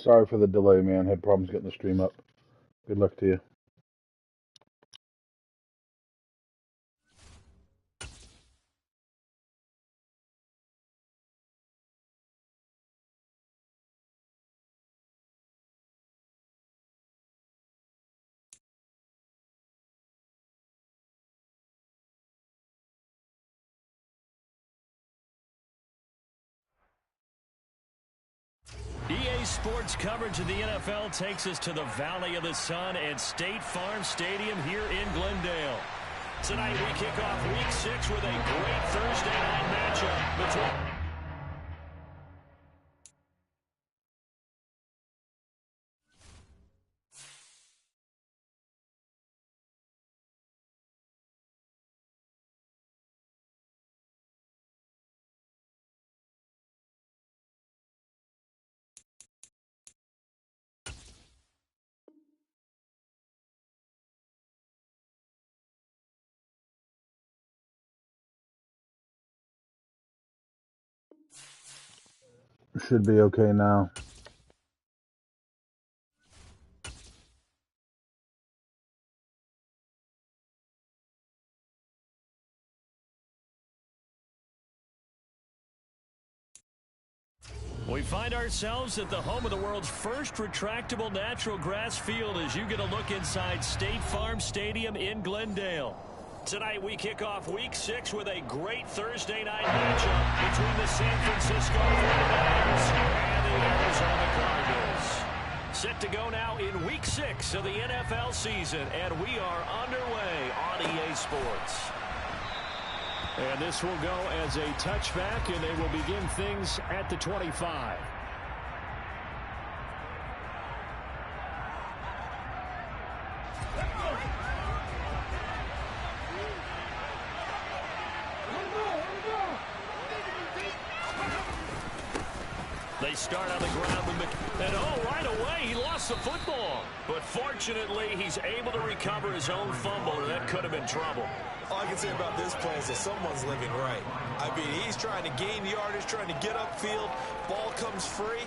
Sorry for the delay, man. Had problems getting the stream up. Good luck to you. EA Sports coverage of the NFL takes us to the Valley of the Sun at State Farm Stadium here in Glendale. Tonight we kick off Week 6 with a great Thursday night matchup between... Should be okay now. We find ourselves at the home of the world's first retractable natural grass field as you get a look inside State Farm Stadium in Glendale. Tonight we kick off Week 6 with a great Thursday night matchup between the San Francisco 49ers and the Arizona Cardinals. Set to go now in Week 6 of the NFL season, and we are underway on EA Sports. And this will go as a touchback, and they will begin things at the 25. They start on the ground with and right away he lost the football. But fortunately, he's able to recover his own fumble, and that could have been trouble. All I can say about this play is that someone's living right. I mean, he's trying to gain yardage, trying to get upfield. Ball comes free.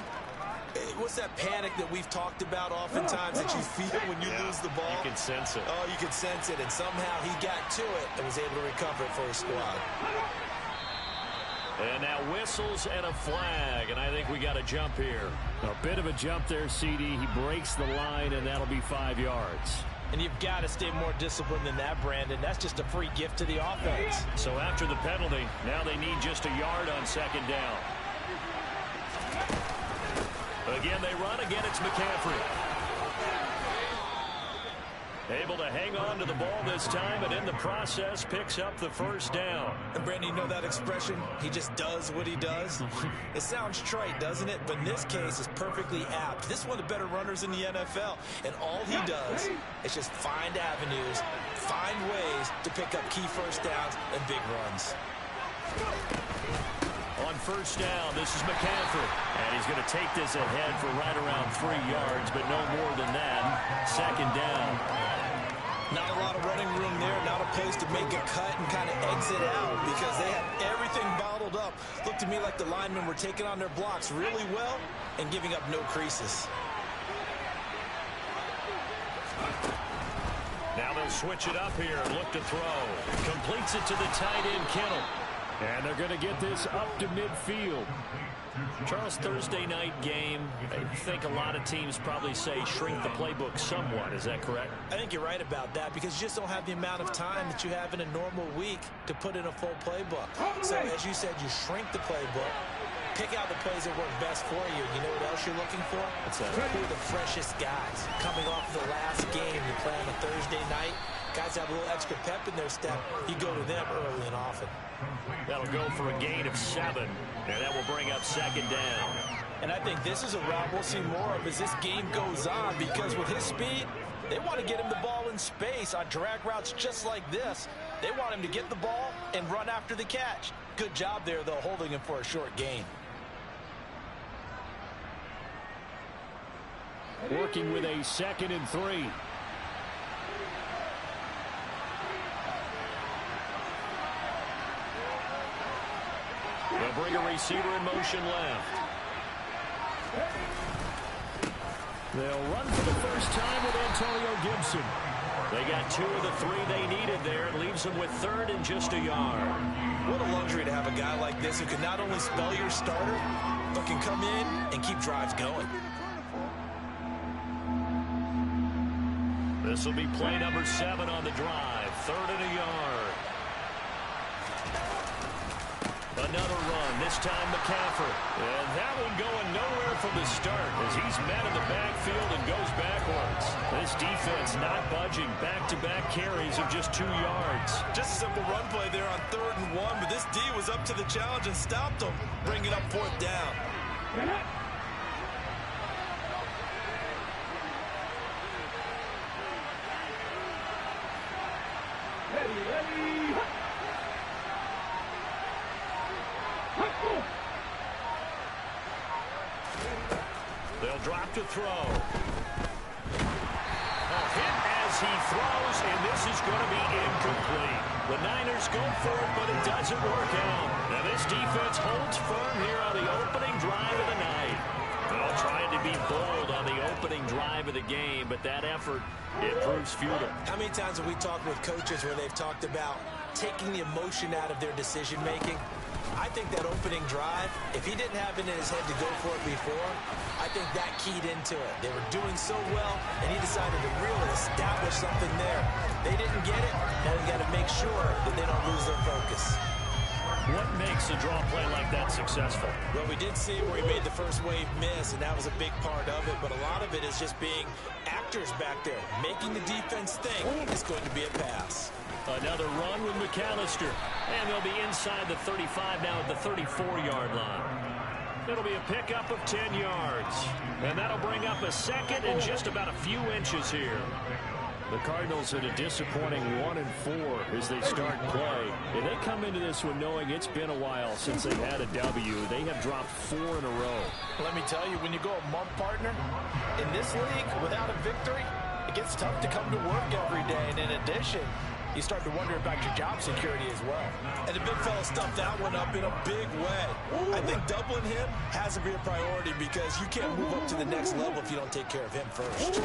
What's that panic that we've talked about oftentimes that you feel when you lose the ball? You can sense it. Oh, you can sense it, and somehow he got to it and was able to recover it for his squad. And now whistles and a flag, and I think we got a jump here. A bit of a jump there, CD. He breaks the line, and that'll be 5 yards. And you've got to stay more disciplined than that, Brandon. That's just a free gift to the offense. So after the penalty, now they need just a yard on second down. Again, they run. Again, it's McCaffrey. Able to hang on to the ball this time, and in the process picks up the first down. And Brandon, you know that expression? He just does what he does. It sounds trite, doesn't it? But in this case, it's perfectly apt. This is one of the better runners in the NFL, and all he does is just find avenues, find ways to pick up key first downs and big runs. On first down, this is McCaffrey. And he's going to take this ahead for right around 3 yards, but no more than that. Second down. Not a lot of running room there, not a place to make a cut and kind of exit out because they had everything bottled up. Looked to me like the linemen were taking on their blocks really well and giving up no creases. Now they'll switch it up here and look to throw. Completes it to the tight end, Kittle. And they're going to get this up to midfield. Charles, Thursday night game, I think a lot of teams probably say shrink the playbook somewhat. Is that correct? I think you're right about that because you just don't have the amount of time that you have in a normal week to put in a full playbook. So, as you said, you shrink the playbook, pick out the plays that work best for you. You know what else you're looking for? Who are the freshest guys? Coming off the last game, you play on a Thursday night. Guys have a little extra pep in their step. You go to them early and often. That'll go for a gain of 7, and that will bring up second down. And I think this is a route we'll see more of as this game goes on because with his speed, they want to get him the ball in space on drag routes just like this. They want him to get the ball and run after the catch. Good job there, though, holding him for a short gain. Working with a 2nd and 3. They'll bring a receiver in motion left. They'll run for the first time with Antonio Gibson. They got 2 of the 3 they needed there. It leaves them with 3rd and just a yard. What a luxury to have a guy like this who can not only spell your starter, but can come in and keep drives going. This will be play number 7 on the drive. 3rd and a yard. Another run, this time McCaffrey. And that one going nowhere from the start as he's met in the backfield and goes backwards. This defense not budging. Back-to-back carries of just 2 yards. Just a simple run play there on 3rd and 1, but this D was up to the challenge and stopped him, bringing up 4th down. They'll drop to throw. A hit as he throws, and this is going to be incomplete. The Niners go for it, but it doesn't work out. Now this defense holds firm here on the opening drive of the night. Well, trying to be bold on the opening drive of the game, but that effort, it proves futile. How many times have we talked with coaches where they've talked about taking the emotion out of their decision-making? I think that opening drive, if he didn't have it in his head to go for it before, I think that keyed into it. They were doing so well, and he decided to really establish something there. They didn't get it. Now we got to make sure that they don't lose their focus. What makes a draw play like that successful? Well, we did see where he made the first wave miss, and that was a big part of it, but a lot of it is just being actors back there, making the defense think it's going to be a pass. Another run with McAllister. And they'll be inside the 35 now at the 34-yard line. It'll be a pickup of 10 yards. And that'll bring up a 2nd and just about a few inches here. The Cardinals at a disappointing 1-4 as they start play. And they come into this one knowing it's been a while since they've had a W. They have dropped 4 in a row. Let me tell you, when you go a month partner, in this league, without a victory, it gets tough to come to work every day. And in addition, you start to wonder about your job security as well. And the big fella stuffed that one up in a big way. I think doubling him has to be a priority because you can't move up to the next level if you don't take care of him first.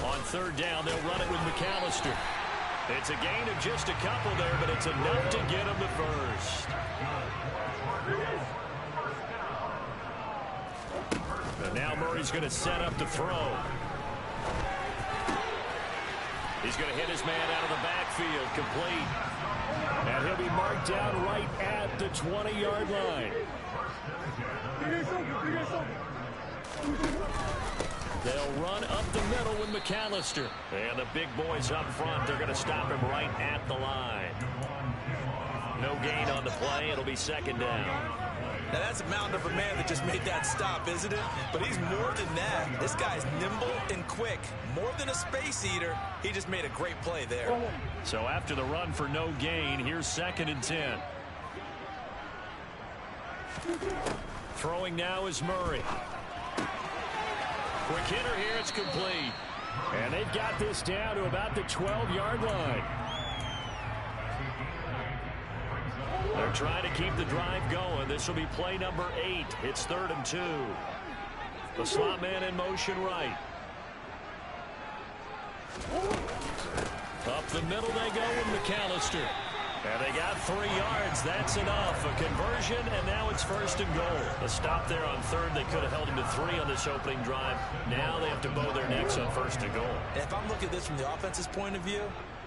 On 3rd down, they'll run it with McAllister. It's a gain of just a couple there, but it's enough to get him the first. And now Murray's going to set up the throw. He's going to hit his man out of the backfield, complete. And he'll be marked down right at the 20-yard line. They'll run up the middle with McAllister. And the big boys up front, they're going to stop him right at the line. No gain on the play. It'll be 2nd down. Now, that's a mountain of a man that just made that stop, isn't it? But he's more than that. This guy's nimble and quick. More than a space eater, he just made a great play there. So after the run for no gain, here's 2nd and 10. Throwing now is Murray. Quick hitter here, it's complete. And they've got this down to about the 12-yard line. They're trying to keep the drive going. This will be play number 8. It's 3rd and 2. The slot man in motion right. Up the middle they go with McAllister. And they got 3 yards. That's enough. A conversion, and now it's 1st and goal. A stop there on 3rd. They could have held him to 3 on this opening drive. Now they have to bow their necks on 1st and goal. And if I'm looking at this from the offense's point of view,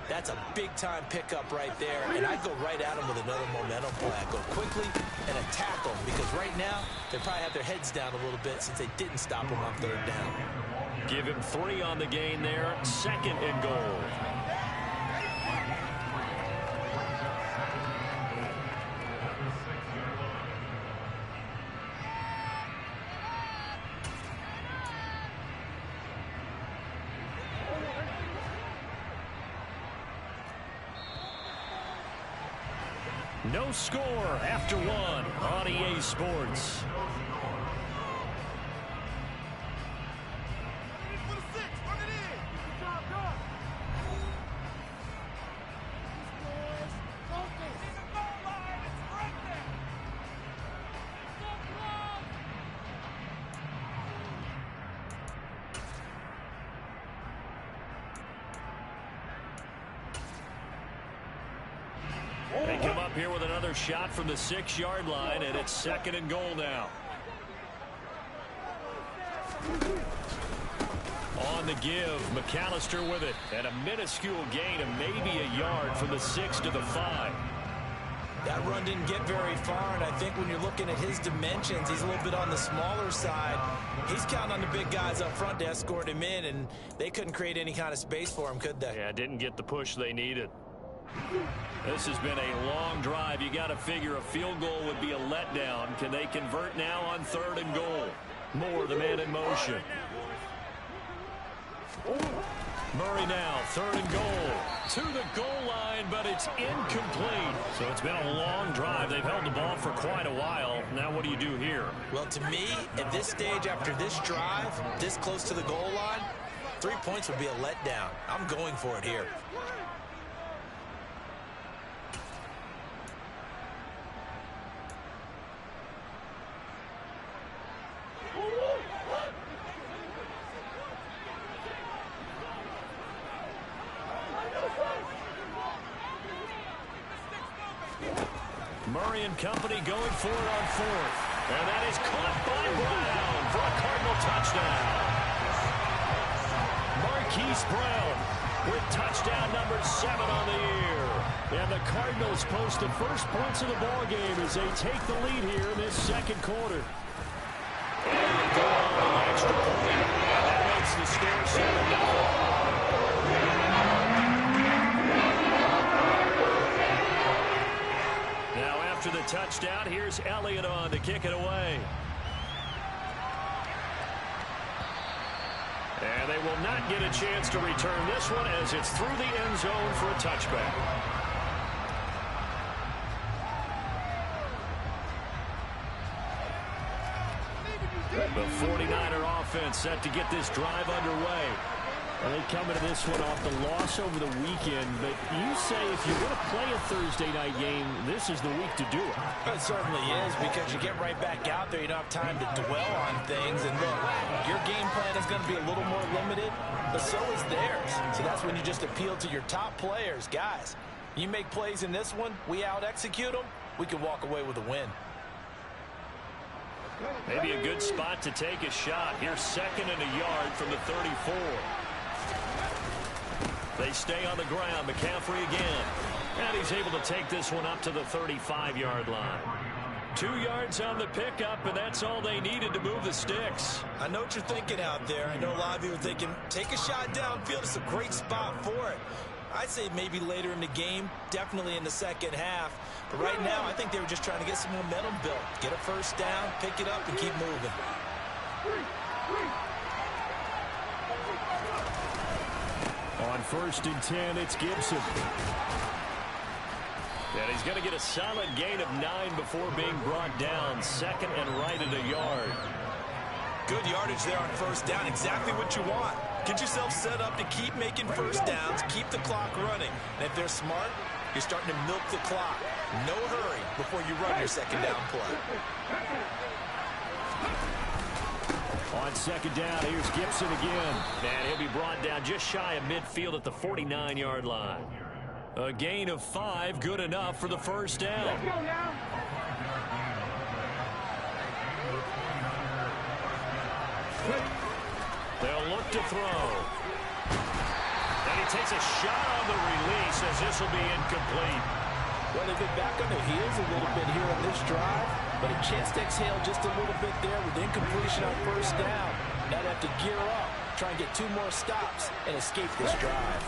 that's a big-time pickup right there. And I'd go right at him with another momentum play. I'd go quickly and attack them because right now they probably have their heads down a little bit since they didn't stop him on 3rd down. Give him 3 on the gain there. 2nd and goal. No score after 1 on EA Sports. up here with another shot from the 6-yard line, and it's 2nd and goal now. On the give, McAllister with it, and a minuscule gain of maybe a yard from the 6 to the 5. That run didn't get very far, and I think when you're looking at his dimensions, he's a little bit on the smaller side. He's counting on the big guys up front to escort him in, and they couldn't create any kind of space for him, could they? Yeah, didn't get the push they needed. This has been a long drive. You got to figure a field goal would be a letdown. Can they convert now on 3rd and goal? Moore, the man in motion. Murray now, 3rd and goal. To the goal line, but it's incomplete. So it's been a long drive. They've held the ball for quite a while. Now what do you do here? Well, to me, at this stage, after this drive, this close to the goal line, 3 points would be a letdown. I'm going for it here. Murray and company going for it on 4th. And that is caught by Brown for a Cardinal touchdown. Marquise Brown with touchdown number 7 on the year. And the Cardinals post the first points of the ball game as they take the lead here in this 2nd quarter. And they go on the extra point. And that makes the score 7-0. After the touchdown, here's Elliott on to kick it away. And they will not get a chance to return this one as it's through the end zone for a touchback. The 49er offense set to get this drive underway. Well, they come into this one off the loss over the weekend, but you say if you're going to play a Thursday night game, this is the week to do it. It certainly is, because you get right back out there. You don't have time to dwell on things. And look, your game plan is going to be a little more limited, but so is theirs. So that's when you just appeal to your top players. Guys, you make plays in this one, we out-execute them, we can walk away with a win. Maybe a good spot to take a shot. Here's 2nd and a yard from the 34. They stay on the ground. McCaffrey again. And he's able to take this one up to the 35-yard line. 2 yards on the pickup, and that's all they needed to move the sticks. I know what you're thinking out there. I know a lot of you are thinking, take a shot downfield. It's a great spot for it. I'd say maybe later in the game, definitely in the 2nd half. But right now, I think they were just trying to get some momentum built. Get a first down, pick it up, and keep moving. On 1st and 10, it's Gibson. And he's going to get a solid gain of 9 before being brought down. 2nd and right at a yard. Good yardage there on 1st down. Exactly what you want. Get yourself set up to keep making first downs, keep the clock running. And if they're smart, you're starting to milk the clock. No hurry before you run your 2nd down play. On 2nd down, here's Gibson again. And he'll be brought down just shy of midfield at the 49-yard line. A gain of 5, good enough for the first down. Let's go now. They'll look to throw. And he takes a shot on the release as this will be incomplete. Well, they've been back on their heels a little bit here on this drive, but a chance to exhale just a little bit there with incompletion on 1st down. Now they have to gear up, try and get 2 more stops, and escape this drive.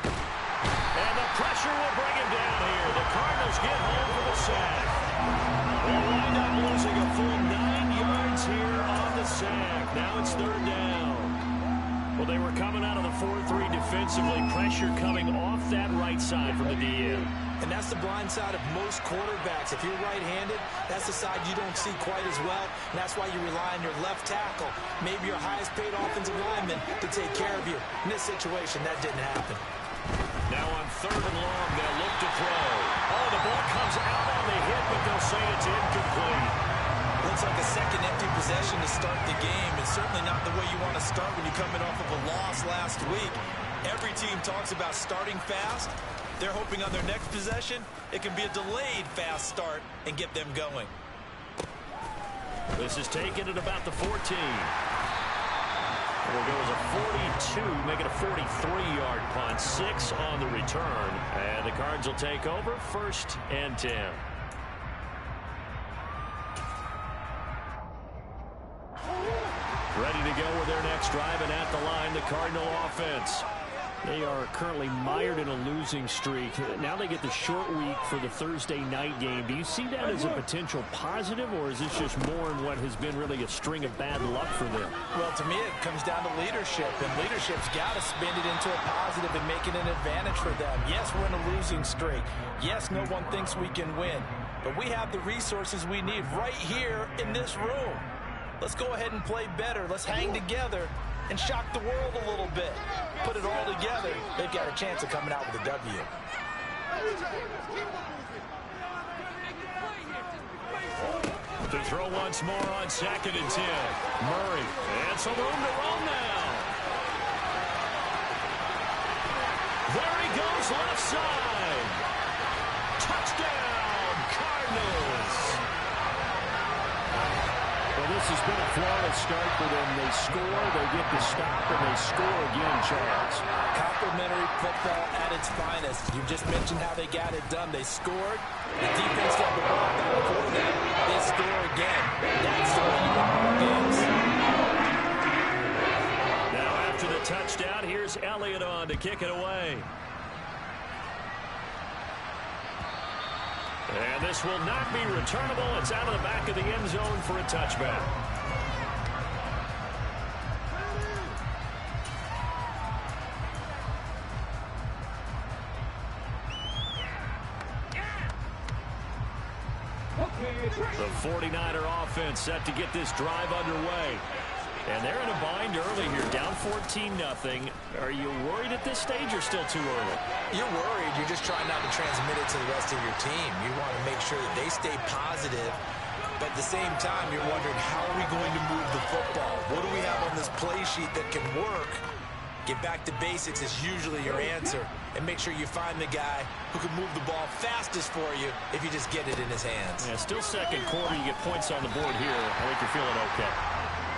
And the pressure will bring him down here. The Cardinals get home for the sack. They'll wind up losing a full 9 yards here on the sack. Now it's 3rd down. Well, they were coming out of the 4-3 defensively. Pressure coming off that right side from the DN. And that's the blind side of most quarterbacks. If you're right-handed, that's the side you don't see quite as well. And that's why you rely on your left tackle, maybe your highest-paid offensive lineman, to take care of you. In this situation, that didn't happen. Now on 3rd and long, they'll look to throw. Oh, the ball comes out on the hit, but they'll say it's incomplete. Looks like a second empty possession to start the game, and certainly not the way you want to start when you're coming off of a loss last week. Every team talks about starting fast. They're hoping on their next possession, it can be a delayed fast start and get them going. This is taken at about the 14. It'll go as a 42, make it a 43-yard punt. 6 on the return. And the Cards will take over 1st and 10. Ready to go with their next drive, and at the line, the Cardinal offense. They are currently mired in a losing streak. Now they get the short week for the Thursday night game. Do you see that as a potential positive, or is this just more in what has been really a string of bad luck for them? Well, to me, it comes down to leadership, and leadership's got to spin it into a positive and make it an advantage for them. Yes, we're in a losing streak. Yes, no one thinks we can win, but we have the resources we need right here in this room. Let's go ahead and play better. Let's hang together and shock the world a little bit. Put it all together, they've got a chance of coming out with a W. To throw once more on 2nd and 10. Murray, and some room to roll now. There he goes, left side. Touchdown, Cardinals. Well, this has been a flawless start for them. They score, they get the stop, and they score again, Charles. Complimentary football at its finest. You just mentioned how they got it done. They scored. The defense got the ball back for them. They score again. That's the way you win games. Now after the touchdown, here's Elliott on to kick it away. And this will not be returnable. It's out of the back of the end zone for a touchback. The 49er offense set to get this drive underway. And they're in a bind early here, down 14-0. Are you worried at this stage or still too early? You're worried. You're just trying not to transmit it to the rest of your team. You want to make sure that they stay positive. But at the same time, you're wondering, how are we going to move the football? What do we have on this play sheet that can work? Get back to basics is usually your answer. And make sure you find the guy who can move the ball fastest for you if you just get it in his hands. Yeah, still second quarter. You get points on the board here. I think you're feeling okay.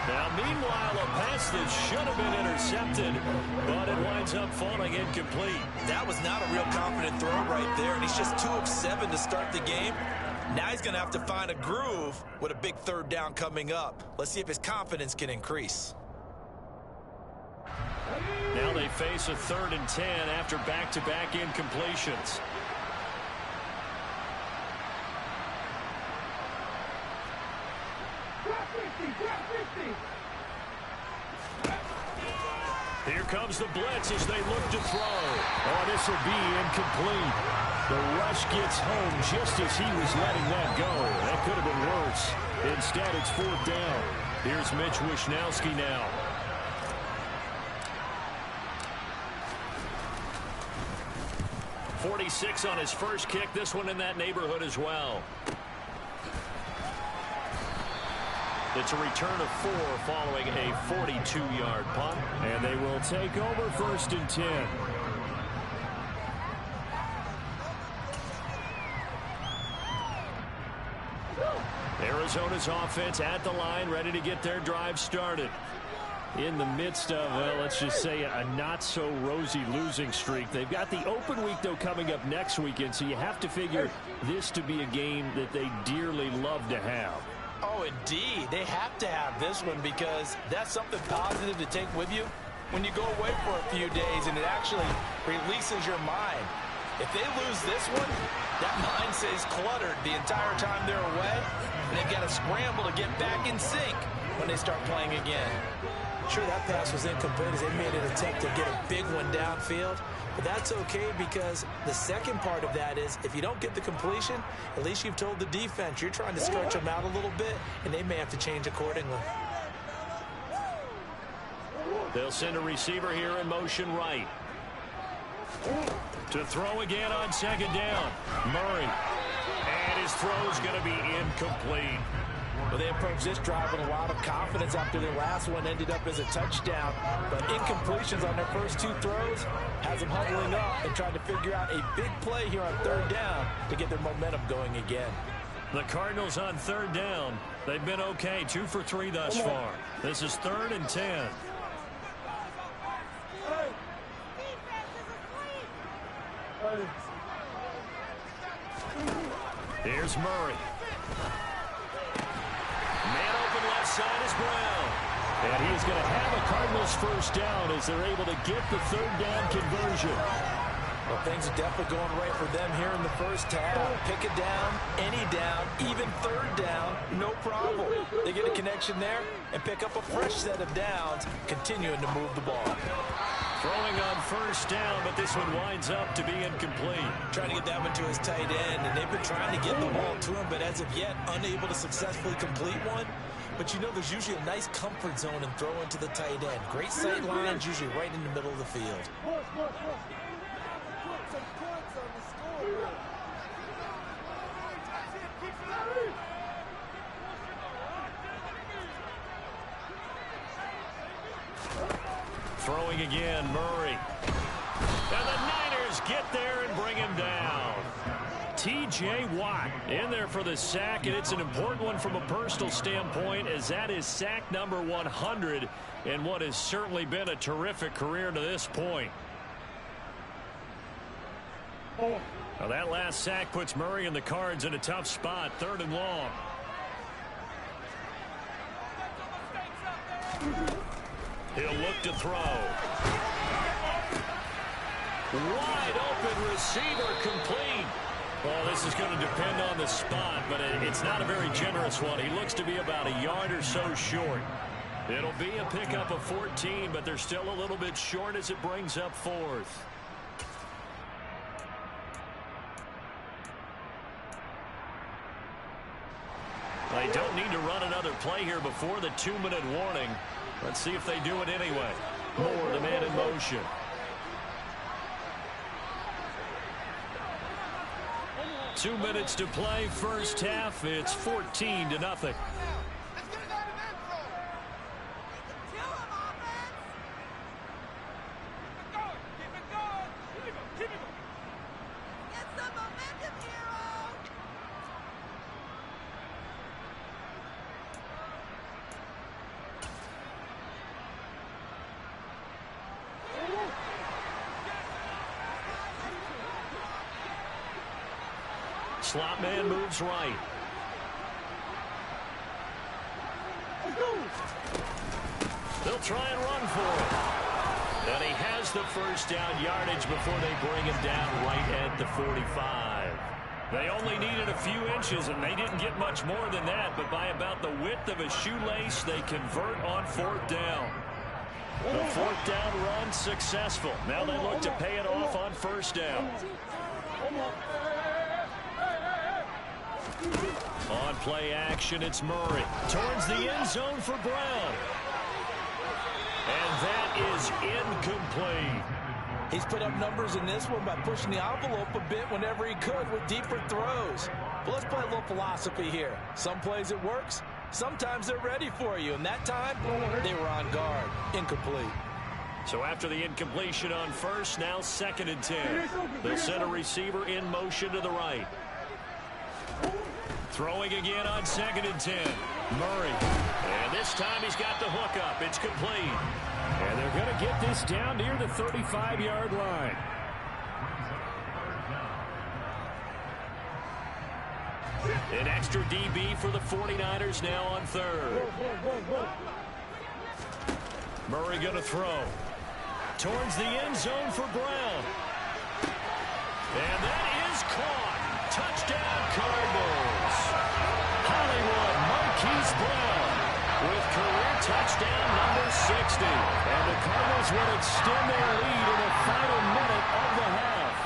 Now, meanwhile, a pass that should have been intercepted, but it winds up falling incomplete. That was not a real confident throw right there, and he's just 2 of 7 to start the game. Now he's going to have to find a groove with a big 3rd down coming up. Let's see if his confidence can increase. Now they face a 3rd and 10 after back-to-back incompletions. Here comes the blitz as they look to throw. Oh, this will be incomplete. The rush gets home just as he was letting that go. That could have been worse. Instead, it's 4th down. Here's Mitch Wishnowski now. .46 on his first kick. This one in that neighborhood as well. It's a return of 4 following a 42-yard punt. And they will take over 1st and 10. Arizona's offense at the line, ready to get their drive started. In the midst of, well, let's just say a not-so-rosy losing streak. They've got the open week, though, coming up next weekend, so you have to figure this to be a game that they dearly love to have. Oh, indeed. They have to have this one because that's something positive to take with you when you go away for a few days, and it actually releases your mind. If they lose this one, that mind stays cluttered the entire time they're away, and they've got to scramble to get back in sync when they start playing again. Sure, that pass was incomplete as they made an attempt to get a big one downfield, but that's okay because the second part of that is if you don't get the completion, at least you've told the defense you're trying to stretch them out a little bit, and they may have to change accordingly. They'll send a receiver here in motion right. To throw again on 2nd down. Murray. And his throw's going to be incomplete. Well, they approached this drive with a lot of confidence after their last one ended up as a touchdown. But incompletions on their first 2 throws has them huddling up and trying to figure out a big play here on 3rd down to get their momentum going again. The Cardinals on 3rd down. They've been okay, 2 for 3 thus far. This is 3rd and 10. Here's Murray. Man open left side is Brown. And he's going to have a Cardinals first down as they're able to get the 3rd down conversion. Well, things are definitely going right for them here in the first half. Pick a down, any down, even 3rd down, no problem. They get a connection there and pick up a fresh set of downs, continuing to move the ball. Throwing on first down, but this one winds up to be incomplete. Trying to get that one to his tight end, and they've been trying to get the ball to him, but as of yet, unable to successfully complete one. But you know there's usually a nice comfort zone in throwing to the tight end. Great sight lines, usually right in the middle of the field. Throwing again, Murray. And the Niners get there and bring him down. T.J. Watt in there for the sack, and it's an important one from a personal standpoint, as that is sack number 100 in what has certainly been a terrific career to this point. Now that last sack puts Murray and the Cards in a tough spot, 3rd and long. He'll look to throw. Wide open receiver complete. Well, this is going to depend on the spot, but it's not a very generous one. He looks to be about a yard or so short. It'll be a pickup of 14, but they're still a little bit short as it brings up 4th. They don't need to run another play here before the 2-minute warning. Let's see if they do it anyway. Moore, the man in motion. Two minutes to play, first half. It's 14-0. Slot man moves right. They'll try and run for it. And he has the first down yardage before they bring him down right at the 45. They only needed a few inches, and they didn't get much more than that. But by about the width of a shoelace, they convert on 4th down. The 4th down run successful. Now they look to pay it off on first down. On play action, it's Murray. Towards the end zone for Brown. And that is incomplete. He's put up numbers in this one by pushing the envelope a bit whenever he could with deeper throws. But let's play a little philosophy here. Some plays it works. Sometimes they're ready for you. And that time, they were on guard. Incomplete. So after the incompletion on first, now 2nd and 10. They'll send a receiver in motion to the right. Throwing again on 2nd and 10. Murray. And this time he's got the hook up. It's complete. And they're going to get this down near the 35-yard line. An extra DB for the 49ers now on 3rd. Murray going to throw. Towards the end zone for Brown. And that is caught. Touchdown Cardinals. Hollywood Marquise Brown with career touchdown number 60. And the Cardinals will extend their lead in the final minute of the half.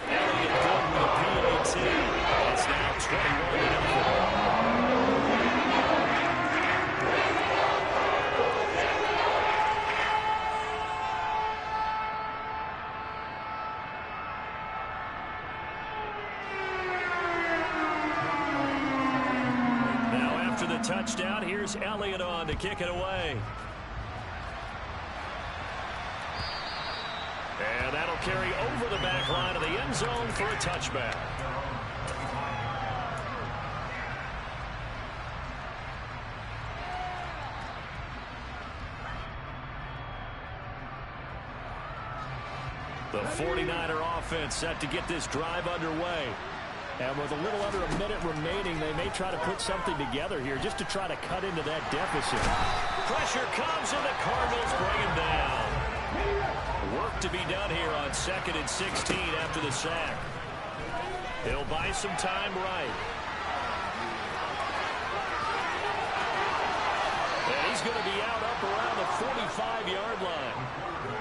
Elliott good with a PAT. It's now 21-0. touchdown. Here's Elliott on to kick it away. And that'll carry over the back line of the end zone for a touchback. The 49er offense set to get this drive underway. And with a little under a minute remaining, they may try to put something together here just to try to cut into that deficit. Pressure comes, and the Cardinals bring him down. Work to be done here on 2nd and 16 after the sack. He'll buy some time right. And he's going to be out up around the 45-yard line.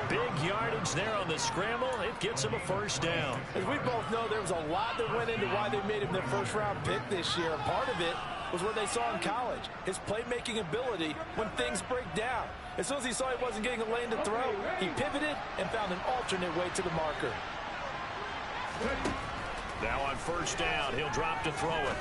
Big yardage there on the scramble. It gets him a first down. As we both know, there was a lot that went into why they made him their first-round pick this year. Part of it was what they saw in college, his playmaking ability when things break down. As soon as he saw he wasn't getting a lane to throw, he pivoted and found an alternate way to the marker. Now on first down, he'll drop to throw it.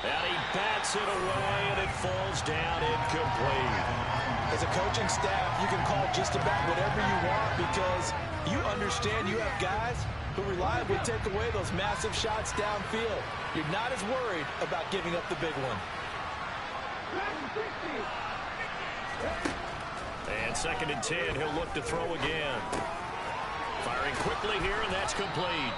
And he bats it away, and it falls down incomplete. As a coaching staff, you can call just about whatever you want because you understand you have guys who reliably take away those massive shots downfield. You're not as worried about giving up the big one. And 2nd and 10, he'll look to throw again. Firing quickly here, and that's complete.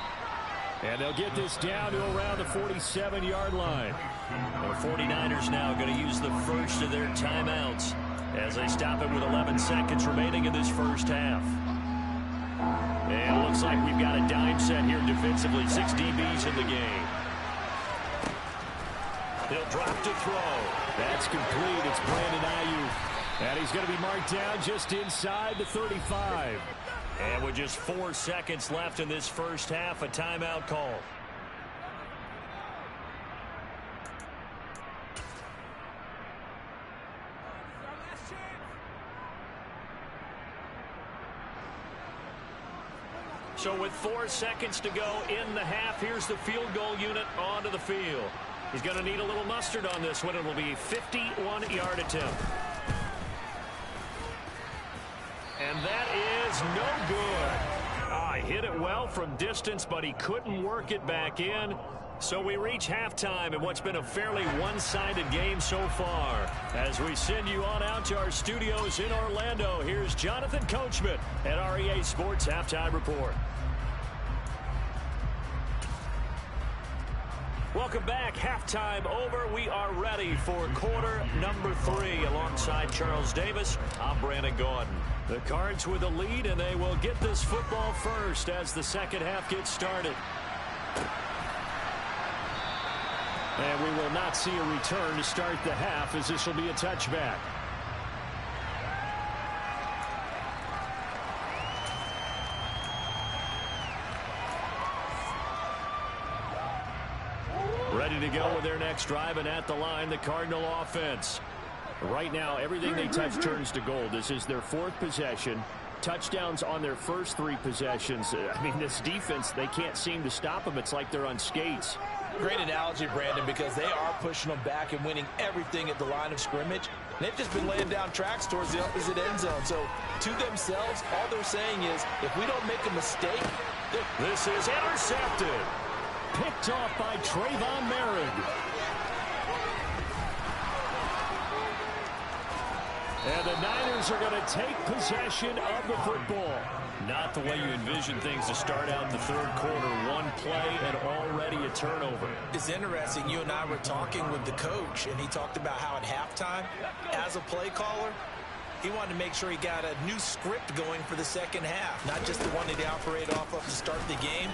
And they'll get this down to around the 47-yard line. The 49ers now going to use the first of their timeouts as they stop it with 11 seconds remaining in this first half. And it looks like we've got a dime set here defensively. 6 DBs in the game. He'll drop to throw. That's complete. It's Brandon Ayuk. And he's going to be marked down just inside the 35. And with just 4 seconds left in this first half, a timeout call. So with 4 seconds to go in the half, here's the field goal unit onto the field. He's going to need a little mustard on this one. It will be a 51-yard attempt. And that is no good. He hit it well from distance, but he couldn't work it back in. So we reach halftime in what's been a fairly one-sided game so far. As we send you on out to our studios in Orlando, here's Jonathan Coachman at REA Sports Halftime Report. Welcome back. Halftime over. We are ready for quarter number 3. Alongside Charles Davis, I'm Brandon Gordon. The Cards with a lead, and they will get this football first as the second half gets started. And we will not see a return to start the half, as this will be a touchback. Ready to go with their next drive, and at the line, the Cardinal offense. Right now, everything they touch turns to gold. This is their 4th possession. Touchdowns on their first 3 possessions. I mean, this defense, they can't seem to stop them. It's like they're on skates. Great analogy, Brandon, because they are pushing them back and winning everything at the line of scrimmage. And they've just been laying down tracks towards the opposite end zone. So, to themselves, all they're saying is, if we don't make a mistake, this is intercepted. Picked off by Trayvon Merritt. And the Niners are going to take possession of the football. Not the way you envision things to start out the third quarter. One play and already a turnover. It's interesting. You and I were talking with the coach, and he talked about how at halftime, as a play caller, he wanted to make sure he got a new script going for the second half, not just the one that he operated off of to start the game.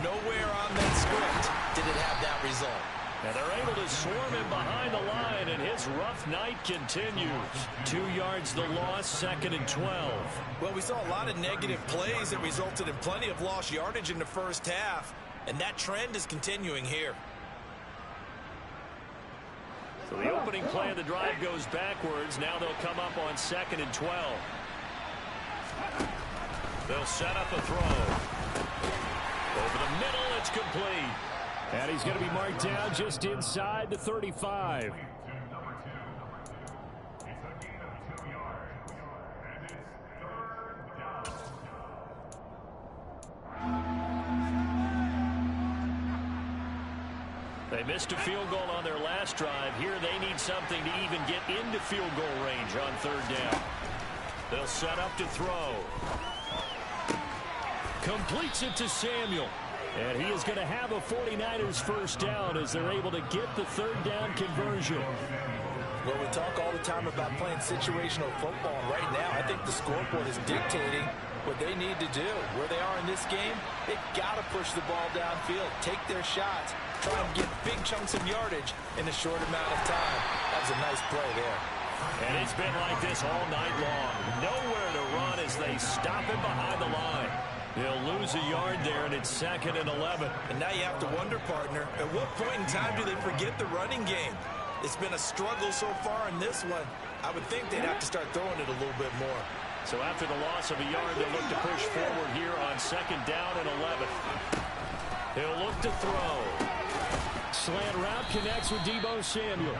Nowhere on that script did it have that result. And they're able to swarm him behind the line, and his rough night continues. 2 yards the loss, 2nd and 12. Well, we saw a lot of negative plays that resulted in plenty of lost yardage in the first half, and that trend is continuing here. So the opening play of the drive goes backwards. Now they'll come up on 2nd and 12. They'll set up a throw. Over the middle, it's complete. And he's going to be marked down just inside the 35. They missed a field goal on their last drive. Here they need something to even get into field goal range on third down. They'll set up to throw. Completes it to Samuel. And he is going to have a 49ers first down as they're able to get the third down conversion. Well, we talk all the time about playing situational football. And right now, I think the scoreboard is dictating what they need to do. Where they are in this game, they've got to push the ball downfield, take their shots, try and get big chunks of yardage in a short amount of time. That's a nice play there. And it's been like this all night long. Nowhere to run as they stop him behind the line. They'll lose a yard there, and it's 2nd and 11. And now you have to wonder, partner, at what point in time do they forget the running game? It's been a struggle so far in this one. I would think they'd have to start throwing it a little bit more. So after the loss of a yard, they'll look to push forward here on 2nd down and 11. He'll look to throw. Slant route connects with Deebo Samuel.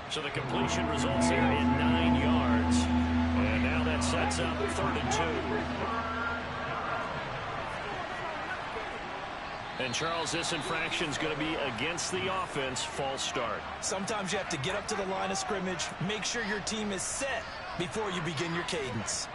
So the completion results here in 9 yards. And now that sets up 3rd and 2. And, Charles, this infraction is going to be against the offense. False start. Sometimes you have to get up to the line of scrimmage, make sure your team is set before you begin your cadence.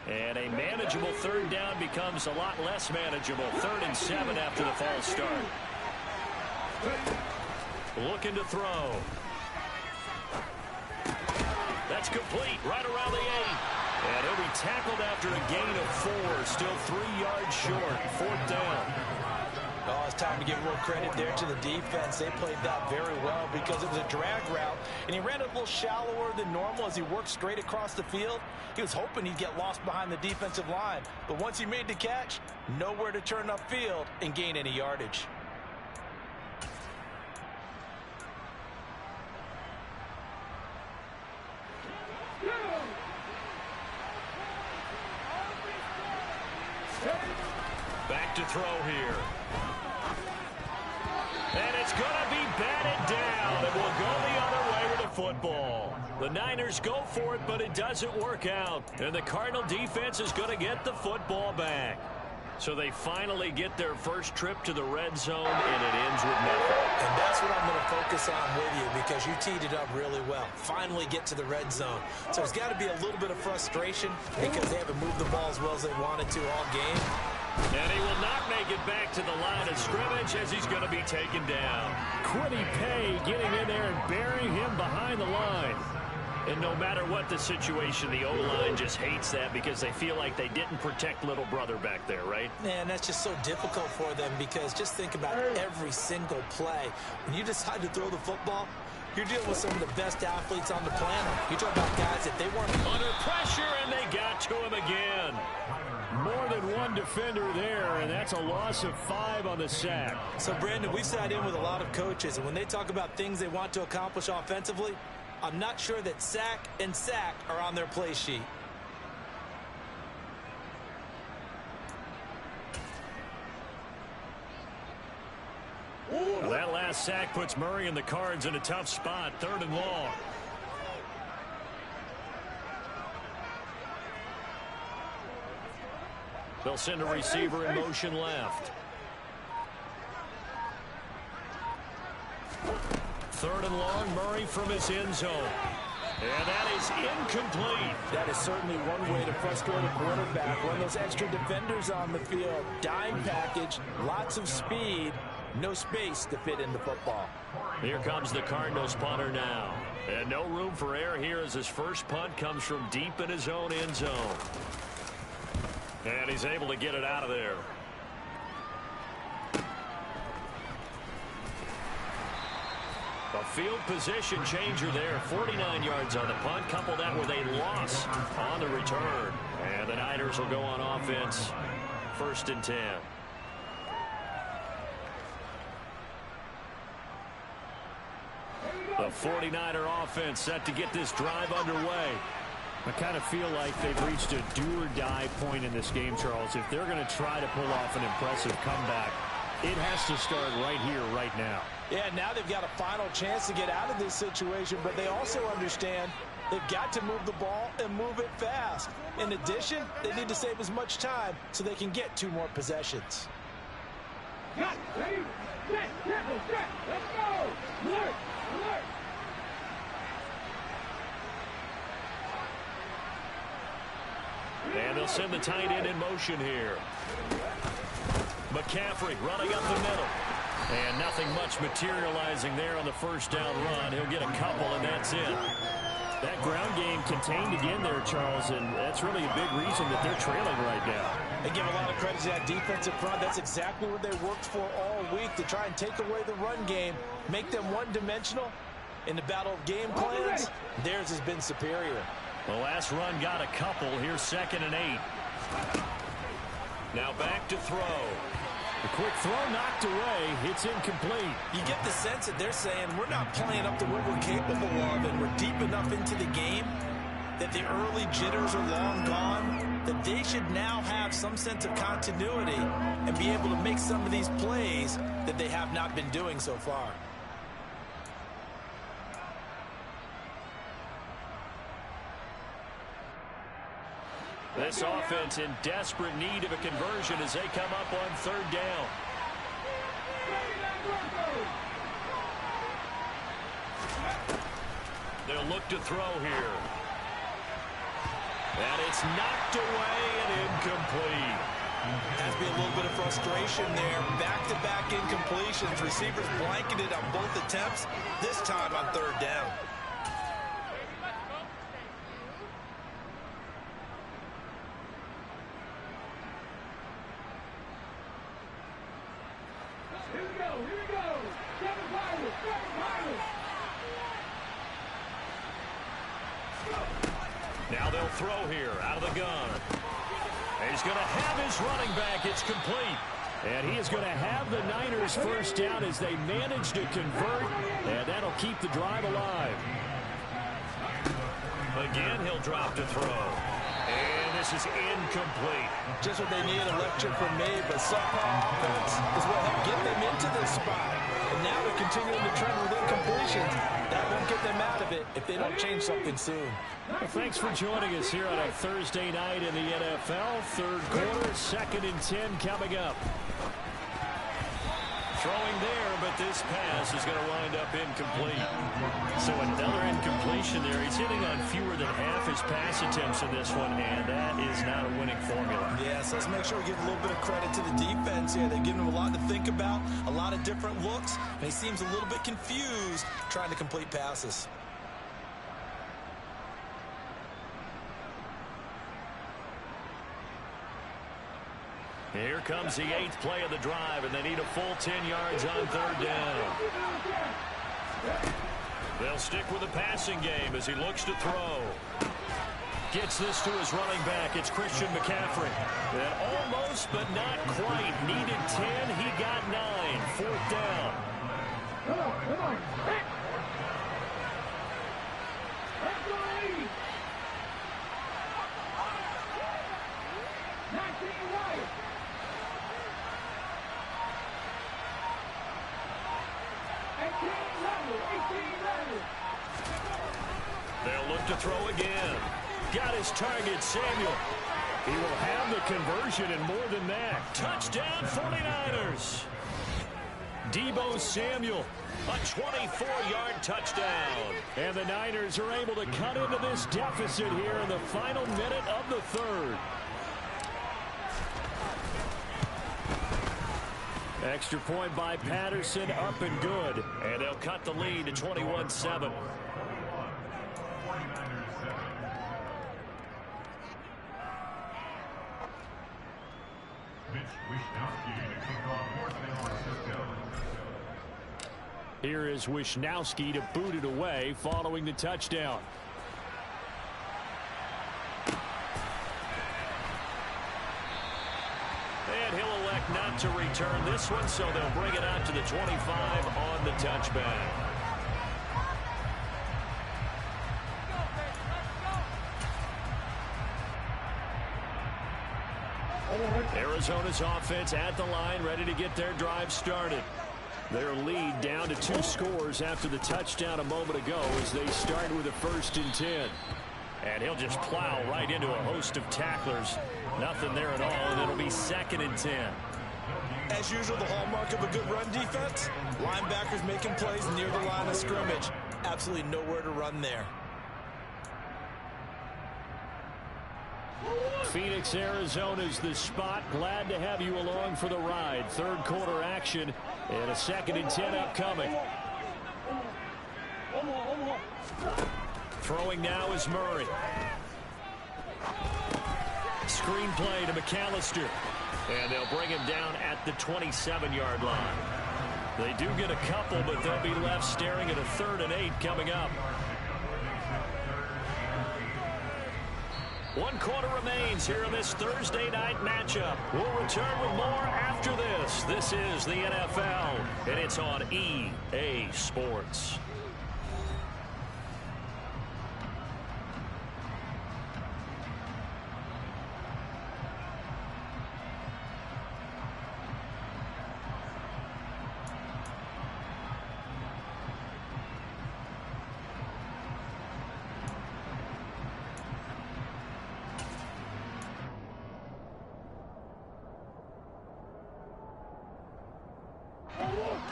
And a manageable third down becomes a lot less manageable. 3rd and 7 after the false start. Looking to throw. That's complete right around the 8. And he'll be tackled after a gain of 4. Still 3 yards short. 4th down. Oh, it's time to give a little credit there to the defense. They played that very well because it was a drag route, and he ran it a little shallower than normal as he worked straight across the field. He was hoping he'd get lost behind the defensive line, but once he made the catch, nowhere to turn upfield and gain any yardage. Back to throw here. And it's going to be batted down. It will go the other way with the football. The Niners go for it, but it doesn't work out. And the Cardinal defense is going to get the football back. So they finally get their first trip to the red zone, and it ends with nothing. And that's what I'm going to focus on with you because you teed it up really well. Finally get to the red zone. So there's got to be a little bit of frustration because they haven't moved the ball as well as they wanted to all game. And he will not make it back to the line of scrimmage as he's going to be taken down. Quiddy Pay getting in there and burying him behind the line. And no matter what the situation, the O-line just hates that because they feel like they didn't protect little brother back there, right? Man, that's just so difficult for them because just think about every single play. When you decide to throw the football, you're dealing with some of the best athletes on the planet. You talk about guys that they weren't under pressure, and they got to him again. More than one defender there, and that's a loss of 5 on the sack. So, Brandon, we've sat in with a lot of coaches, and when they talk about things they want to accomplish offensively, I'm not sure that sack and sack are on their play sheet. Well, that last sack puts Murray and the Cards in a tough spot. 3rd and long. They'll send a receiver in motion left. 3rd and long, Murray from his end zone. And that is incomplete. That is certainly one way to frustrate a quarterback. Run those extra defenders on the field. Dime package, lots of speed, no space to fit in the football. Here comes the Cardinals punter now. And no room for error here as his first punt comes from deep in his own end zone. And he's able to get it out of there. A field position changer there. 49 yards on the punt. Couple that with a loss on the return. And the Niners will go on offense. 1st and 10. The 49er offense set to get this drive underway. I kind of feel like they've reached a do-or-die point in this game, Charles. If they're going to try to pull off an impressive comeback, it has to start right here, right now. Yeah, now they've got a final chance to get out of this situation, but they also understand they've got to move the ball and move it fast. In addition, they need to save as much time so they can get 2 more possessions. Got, ready, set, tackle, set, let's go! Alert, alert! And they'll send the tight end in motion here. McCaffrey running up the middle. And nothing much materializing there on the first down run. He'll get a couple, and that's it. That ground game contained again there, Charles, and that's really a big reason that they're trailing right now. They give a lot of credit to that defensive front. That's exactly what they worked for all week, to try and take away the run game, make them one-dimensional. In the battle of game plans, theirs has been superior. The last run got a couple. Here's 2nd and 8. Now back to throw. The quick throw knocked away. It's incomplete. You get the sense that they're saying we're not playing up to what we're capable of, and we're deep enough into the game that the early jitters are long gone, that they should now have some sense of continuity and be able to make some of these plays that they have not been doing so far. This offense in desperate need of a conversion as they come up on 3rd down. They'll look to throw here. And it's knocked away and incomplete. Has to be a little bit of frustration there. Back-to-back incompletions. Receivers blanketed on both attempts, this time on 3rd down. Here we go, here we go! 7 Pirates, 7 Pirates! Now they'll throw here out of the gun. And he's going to have his running back. It's complete. And he is going to have the Niners first down as they manage to convert, and that'll keep the drive alive. Again, he'll drop to throw. And this is incomplete. Just what they need, a lecture from me, but subpar offense is what helped get them into this spot. And now they're continuing to trend with incompletions. That won't get them out of it if they don't change something soon. Well, thanks for joining us here on a Thursday night in the NFL. 3rd quarter, 2nd and 10 coming up. Throwing there, but this pass is going to wind up incomplete. So another incompletion there. He's hitting on fewer than half his pass attempts in this one, and that is not a winning formula. Yeah, so let's make sure we give a little bit of credit to the defense here. They've given him a lot to think about, a lot of different looks, and he seems a little bit confused trying to complete passes. Here comes the 8th play of the drive, and they need a full 10 yards on 3rd down. They'll stick with the passing game as he looks to throw. Gets this to his running back. It's Christian McCaffrey. And almost, but not quite. Needed 10. He got 9. 4th down. Come on, come on! Let's go, ladies! 19 right! They'll look to throw again. Got his target, Samuel. He will have the conversion and more than that. Touchdown, 49ers. Deebo Samuel, a 24-yard touchdown. And the Niners are able to cut into this deficit here in the final minute of the 3rd. Extra point by Patterson, up and good. And they'll cut the lead to 21-7. Here is Wisnowski to boot it away following the touchdown. And he'll elect not to return this one, so they'll bring it out to the 25 on the touchback. Arizona's offense at the line, ready to get their drive started. Their lead down to 2 scores after the touchdown a moment ago as they start with a 1st and 10. And he'll just plow right into a host of tacklers. Nothing there at all, and it'll be 2nd and 10. As usual, the hallmark of a good run defense, linebackers making plays near the line of scrimmage. Absolutely nowhere to run there. Phoenix, Arizona's the spot. Glad to have you along for the ride. 3rd quarter action and a 2nd and 10 upcoming. Throwing now is Murray. Screen play to McAllister. And they'll bring him down at the 27-yard line. They do get a couple, but they'll be left staring at a 3rd and 8 coming up. 1 quarter remains here in this Thursday night matchup. We'll return with more after this. This is the NFL, and it's on EA Sports.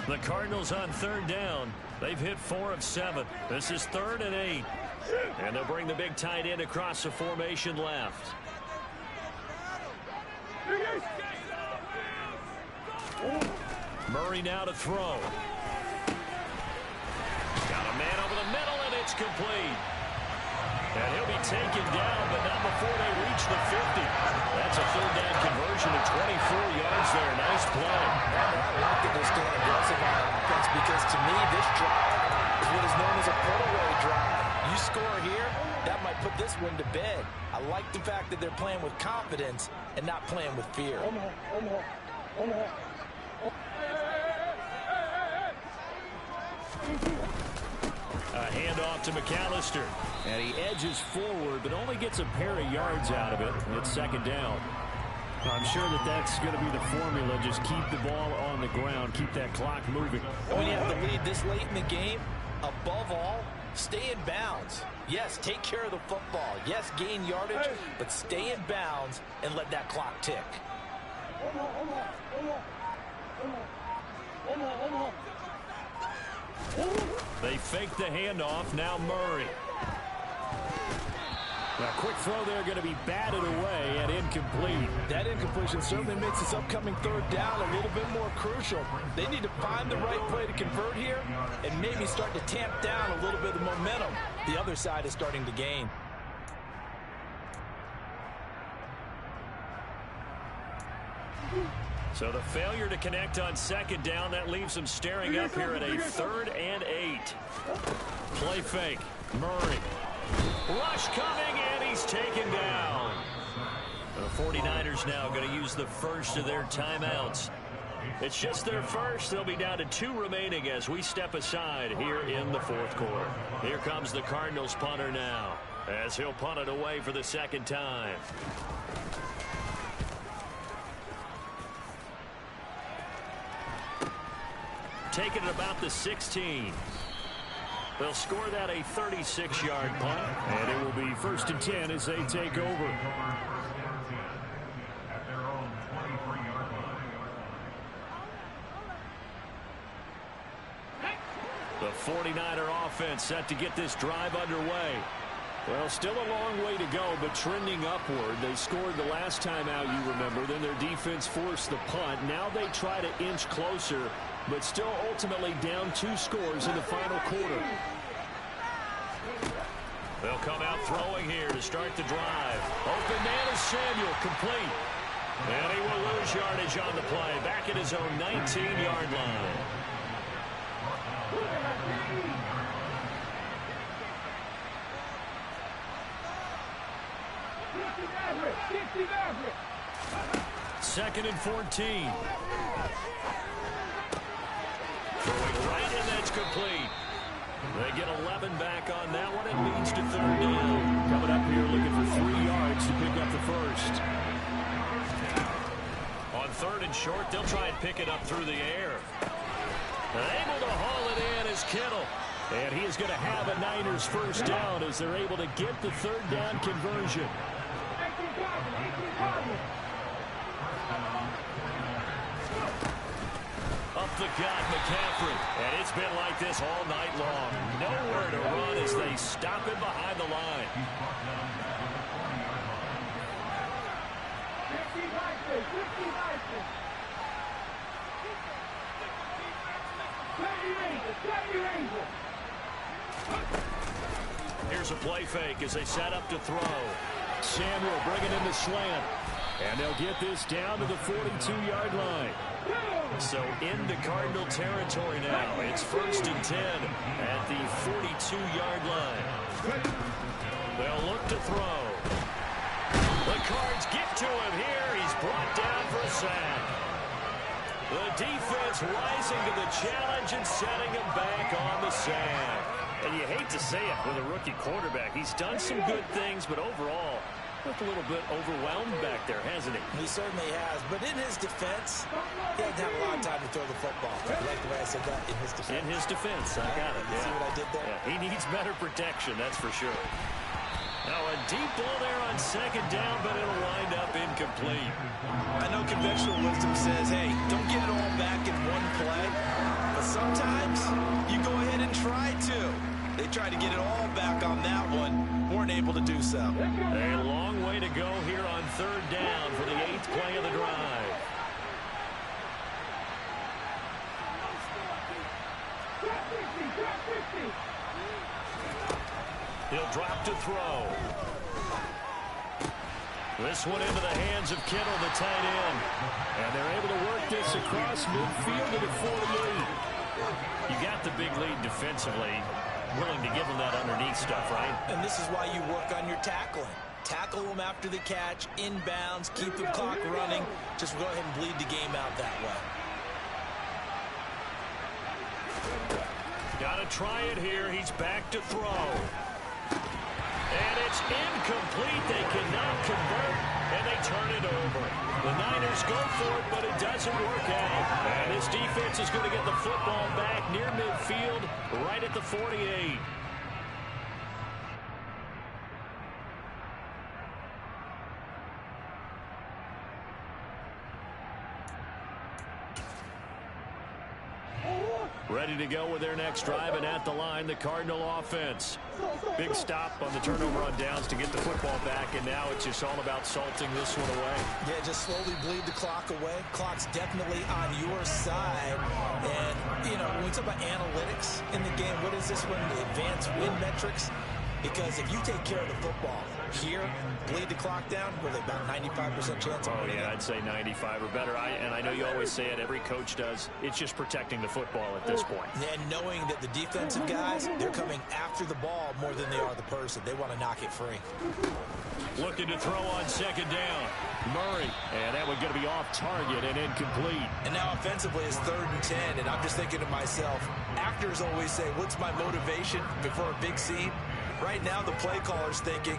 The Cardinals on 3rd down. They've hit 4 of 7. This is 3rd and 8. And they'll bring the big tight end across the formation left. Murray now to throw. Got a man over the middle, and it's complete. And he'll be taken down, but not before they reach the 50. That's a 3rd down conversion to 24 yards there. Nice play. I like that they're staying aggressive on offense because, to me, this drive is what is known as a put-away drive. You score here, that might put this one to bed. I like the fact that they're playing with confidence and not playing with fear. A handoff to McAllister. And he edges forward, but only gets a pair of yards out of it. It's 2nd down. I'm sure that that's going to be the formula. Just keep the ball on the ground. Keep that clock moving. When you have the lead this late in the game, above all, stay in bounds. Yes, take care of the football. Yes, gain yardage, but stay in bounds and let that clock tick. They fake the handoff. Now Murray. A quick throw there going to be batted away and incomplete. That incompletion certainly makes this upcoming 3rd down a little bit more crucial. They need to find the right play to convert here and maybe start to tamp down a little bit of momentum. The other side is starting to gain. So the failure to connect on 2nd down, that leaves them staring up here at a 3rd and 8. Play fake. Murray. Rush coming, and he's taken down. The 49ers now going to use the first of their timeouts. It's just their first. They'll be down to 2 remaining as we step aside here in the 4th quarter. Here comes the Cardinals punter now, as he'll punt it away for the 2nd time. Taking it about the 16. They'll score that a 36-yard punt, and it will be 1st and 10 as they take over. The 49er offense set to get this drive underway. Well, still a long way to go, but trending upward. They scored the last time out, you remember. Then their defense forced the punt. Now they try to inch closer, but still ultimately down 2 scores in the final quarter. They'll come out throwing here to start the drive. Open man is Samuel, complete. And he will lose yardage on the play, back at his own 19-yard line. Second and 14. Throwing right, and that's complete. They get 11 back on that one. It leads to 3rd down. Coming up here looking for 3 yards to pick up the first. in short. They'll try and pick it up through the air. Able to haul it in is Kittle. And he is going to have a Niners first down as they're able to get the third down conversion. Up the gut, McCaffrey. And it's been like this all night long. Nowhere to run as they stop him behind the line. Here's a play fake as they set up to throw. Samuel bringing in the slant. And they'll get this down to the 42-yard line. So into Cardinal territory now. It's 1st and 10 at the 42-yard line. They'll look to throw. The Cards get to him here. He's brought down for a sack. The defense rising to the challenge and setting him back on the sack. And you hate to say it with a rookie quarterback. He's done some good things, but overall, looked a little bit overwhelmed back there, hasn't he? He certainly has. But in his defense, he hasn't had a lot of time to throw the football. I like the way I said that, in his defense. In his defense, I got it. You see what I did there? Yeah, he needs better protection, that's for sure. Now a deep ball there on 2nd down, but it'll wind up incomplete. I know conventional wisdom says, hey, don't get it all back in one play. But sometimes you go ahead and try to. They tried to get it all back on that one. Weren't able to do so. A long way to go here on 3rd down for the 8th play of the drive. He'll drop to throw. This one into the hands of Kittle, the tight end. And they're able to work this across midfield to the 48. You got the big lead defensively. Willing to give them that underneath stuff, right? And this is why you work on your tackling. Tackle them after the catch, inbounds, keep the clock running. Just go ahead and bleed the game out that way. Got to try it here. He's back to throw. And it's incomplete. They cannot convert, and they turn it over. The Niners go for it, but it doesn't work out. And this defense is going to get the football back near midfield, right at the 48. Ready to go with their next drive, and at the line, the Cardinal offense. Big stop on the turnover on downs to get the football back, and now it's just all about salting this one away. Yeah, just slowly bleed the clock away. Clock's definitely on your side. And, you know, when we talk about analytics in the game, what is this one? The advanced win metrics? Because if you take care of the football here, bleed the clock down, with about 95% chance of winning. Oh, yeah, I'd say 95 or better. And I know you always say it, every coach does. It's just protecting the football at this point. And knowing that the defensive guys, they're coming after the ball more than they are the person. They want to knock it free. Looking to throw on 2nd down. Murray. And that one going to be off target and incomplete. And now offensively it's 3rd and 10. And I'm just thinking to myself, actors always say, what's my motivation before a big scene? Right now the play caller's thinking,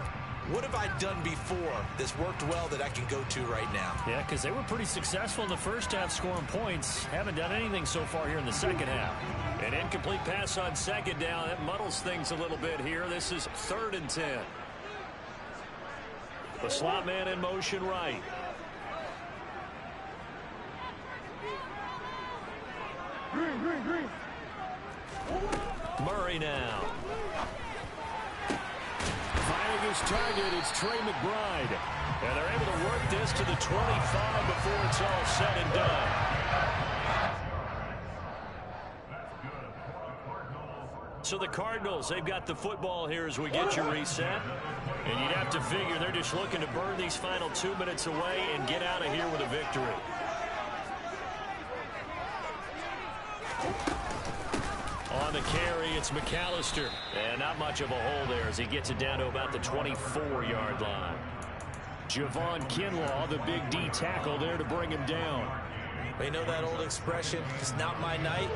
what have I done before that's worked well that I can go to right now? Yeah, because they were pretty successful in the first half scoring points. Haven't done anything so far here in the second half. An incomplete pass on 2nd down. That muddles things a little bit here. This is 3rd and 10. The slot man in motion right. Murray now. Finding his target, it's Trey McBride. And they're able to work this to the 25 before it's all said and done. So the Cardinals, they've got the football here as we get your reset. And you'd have to figure they're just looking to burn these final 2 minutes away and get out of here with a victory. On the carry, it's McAllister. And not much of a hole there as he gets it down to about the 24-yard line. Javon Kinlaw, the big D tackle there to bring him down. You know that old expression, it's not my night?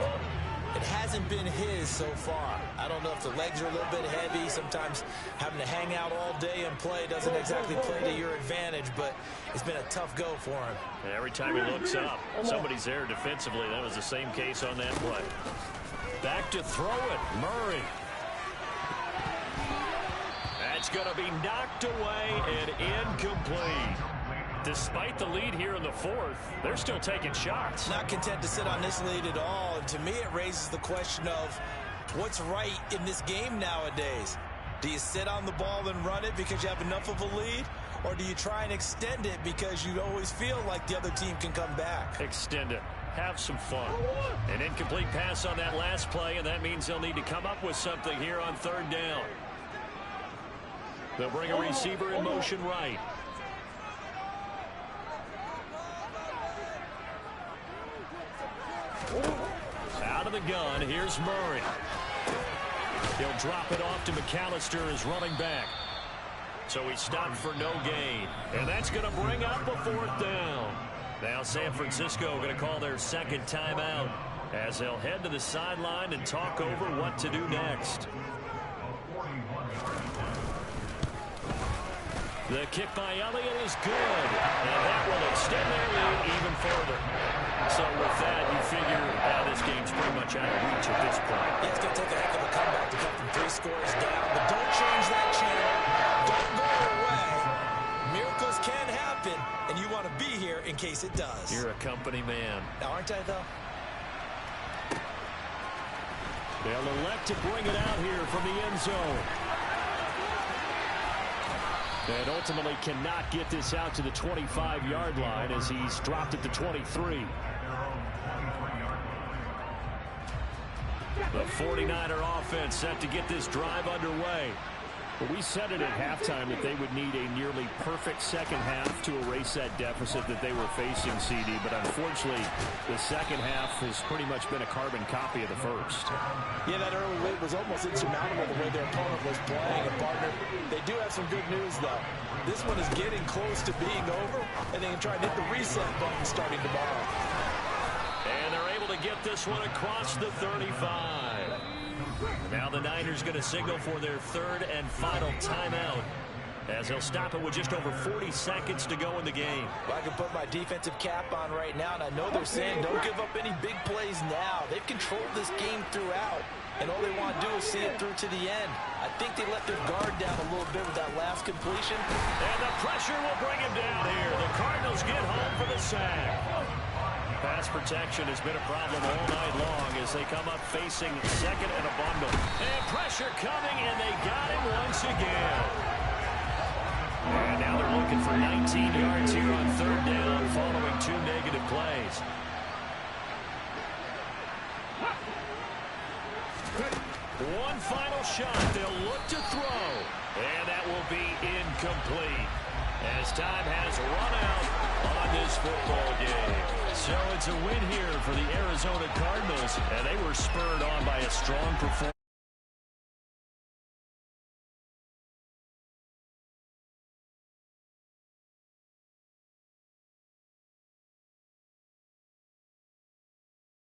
It hasn't been his so far. I don't know if the legs are a little bit heavy. Sometimes having to hang out all day and play doesn't exactly play to your advantage, but it's been a tough go for him. And every time he looks up, somebody's there defensively. That was the same case on that play. Back to throw it, Murray. That's going to be knocked away and incomplete. Despite the lead here in the fourth, they're still taking shots. Not content to sit on this lead at all. And to me, it raises the question of what's right in this game nowadays. Do you sit on the ball and run it because you have enough of a lead? Or do you try and extend it because you always feel like the other team can come back? Extend it. Have some fun. An incomplete pass on that last play, and that means they'll need to come up with something here on third down. They'll bring a receiver in motion right. Out of the gun, here's Murray. He'll drop it off to McAllister as running back. So he stopped for no gain. And that's going to bring up a fourth down. Now San Francisco going to call their second timeout as they'll head to the sideline and talk over what to do next. The kick by Elliott is good. And that will extend their lead even further. So with that, you figure this game's pretty much out of reach at this point. Yeah, it's going to take a heck of a comeback to come from 3 scores down. But don't change that channel. Don't go away. Miracles can happen, and you want to be here in case it does. You're a company man. Now, aren't I, though? They'll elect to bring it out here from the end zone. And ultimately cannot get this out to the 25-yard line as he's dropped at the 23. The 49er offense set to get this drive underway. Well, we said it at halftime that they would need a nearly perfect second half to erase that deficit that they were facing, CD. But unfortunately, the second half has pretty much been a carbon copy of the first. Yeah, that early lead was almost insurmountable the way their opponent was playing. And, partner, they do have some good news, though. This one is getting close to being over, and they can try and hit the reset button starting tomorrow. And they're able to get this one across the 35. Now the Niners going to signal for their third and final timeout as they'll stop it with just over 40 seconds to go in the game. Well, I can put my defensive cap on right now, and I know they're saying don't give up any big plays now. They've controlled this game throughout, and all they want to do is see it through to the end. I think they let their guard down a little bit with that last completion. And the pressure will bring him down here. The Cardinals get home for the sack. Pass protection has been a problem all night long as they come up facing second and a bundle. And pressure coming, and they got him once again. And now they're looking for 19 yards here on third down following 2 negative plays. One final shot. They'll look to throw. And that will be incomplete as time has run out on this football game. So it's a win here for the Arizona Cardinals, and they were spurred on by a strong performance.